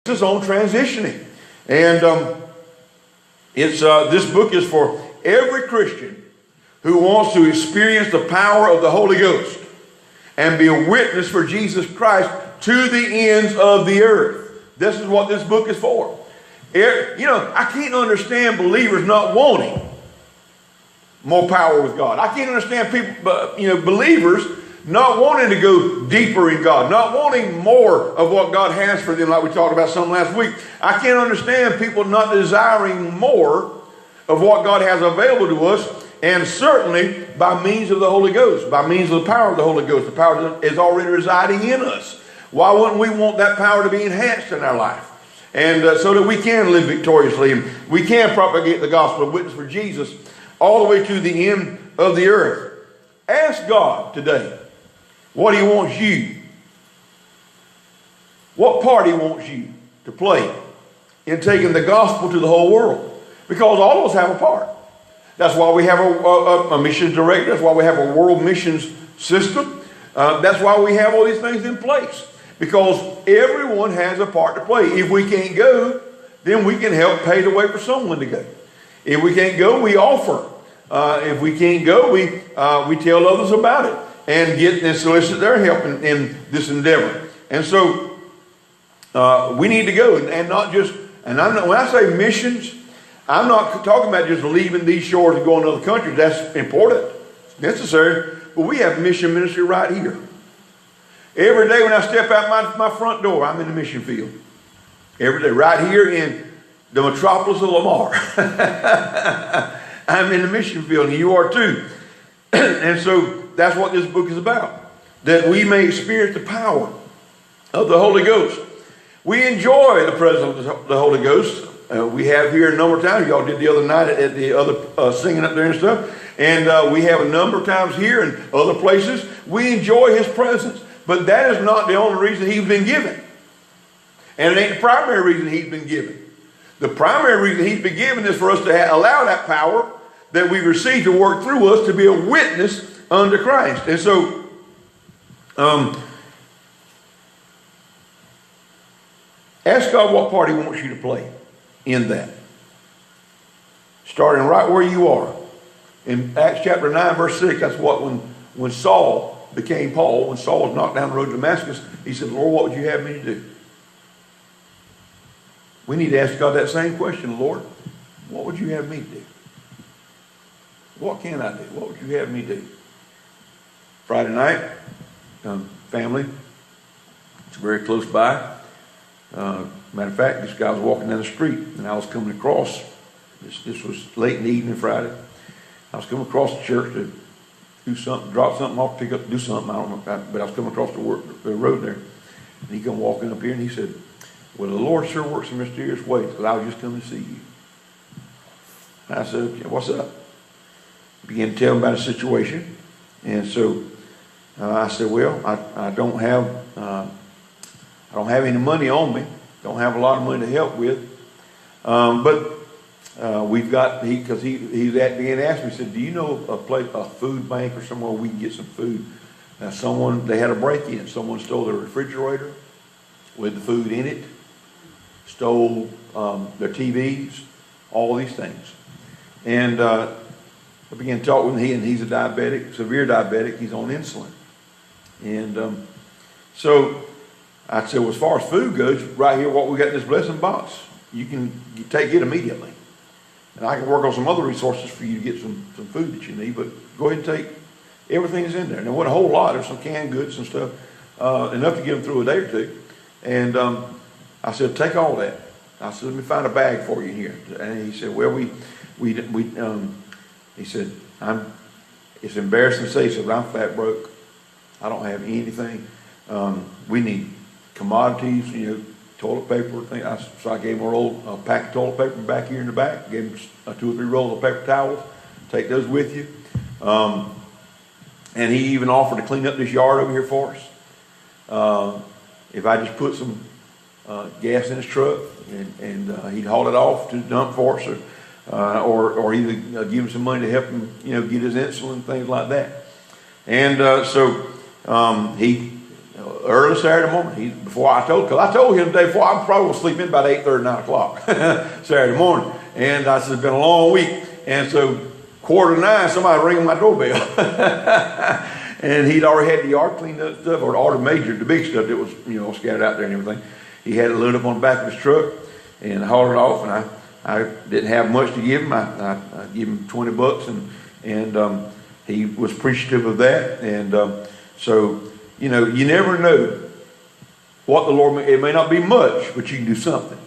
is on transitioning. And this book is for every Christian who wants to experience the power of the Holy Ghost and be a witness for Jesus Christ to the ends of the earth. This is what this book is for. I can't understand believers not wanting more power with God. I can't understand people, believers not wanting to go deeper in God, not wanting more of what God has for them, like we talked about some last week. I can't understand people not desiring more of what God has available to us, and certainly by means of the Holy Ghost, by means of the power of the Holy Ghost. The power that is already residing in us. Why wouldn't we want that power to be enhanced in our life? And so that we can live victoriously, and we can propagate the gospel and witness for Jesus all the way to the end of the earth. Ask God today what He wants you, what part He wants you to play in taking the gospel to the whole world. Because all of us have a part. That's why we have a missions director. That's why we have a world missions system. That's why we have all these things in place. Because everyone has a part to play. If we can't go, then we can help pay the way for someone to go. If we can't go, we offer. If we can't go, we tell others about it and get and solicit their help in this endeavor. And so we need to go and not just. And when I say missions, I'm not talking about just leaving these shores and going to other countries. That's important. It's necessary. But we have mission ministry right here. Every day when I step out my front door, I'm in the mission field. Every day, right here in the metropolis of Lamar. I'm in the mission field, and you are too. And so that's what this book is about. That we may experience the power of the Holy Ghost. We enjoy the presence of the Holy Ghost. We have here a number of times. Y'all did the other night at the other singing up there and stuff. And we have a number of times here and other places. We enjoy His presence. But that is not the only reason He's been given. And it ain't the primary reason He's been given. The primary reason He's been given is for us to allow that power that we receive to work through us to be a witness unto Christ. And so, ask God what part He wants you to play in that. Starting right where you are. In Acts chapter 9, verse 6, that's what when Saul became Paul, when Saul was knocked down the road to Damascus, he said, Lord, what would you have me to do? We need to ask God that same question, Lord, what would you have me to do? What can I do? What would you have me do? Friday night, family, it's very close by. Matter of fact, this guy was walking down the street, and I was coming across. This was late in the evening Friday. I was coming across the church to do something, drop something off, pick up, do something. I don't know, but I was coming across the road there, and he come walking up here, and he said, "Well, the Lord sure works in mysterious ways, because I was just coming to see you." And I said, "Yeah, what's up?" Began to tell him about the situation, and so I said, "Well, I don't have any money on me. Don't have a lot of money to help with, but we've got because he's began asked me. He said, "Do you know a food bank or somewhere we can get some food?" They had a break-in. Someone stole their refrigerator with the food in it, stole their TVs, all these things. And I began to talk with him, and he's a diabetic, severe diabetic. He's on insulin. And so I said, well, as far as food goes, right here, what we got in this blessing box, you can take it immediately. And I can work on some other resources for you to get some food that you need, but go ahead and take everything that's in there. And there wasn't a whole lot. There's some canned goods and stuff, enough to get them through a day or two. And I said, take all that. I said, let me find a bag for you here. And he said, well, he said, it's embarrassing to say, he said, but I'm flat broke. I don't have anything. We need commodities, toilet paper. So I gave him a pack of toilet paper back here in the back. Gave him 2 or 3 rolls of paper towels. Take those with you. And he even offered to clean up this yard over here for us. If I just put some gas in his truck and he'd haul it off to the dump for us, or either give him some money to help him, get his insulin, things like that. And so he early Saturday morning. Because I told him the day before, I'm probably going to sleep in about 8:30, 9 o'clock Saturday morning. And I said, it's been a long week. And so 8:45, somebody ringing my doorbell. And he'd already had the yard cleaned up stuff, or all the big stuff that was, scattered out there and everything. He had it loaded up on the back of his truck and hauled it off. And I didn't have much to give him. I gave him $20, and he was appreciative of that. And so, you never know what the Lord, it may not be much, but you can do something.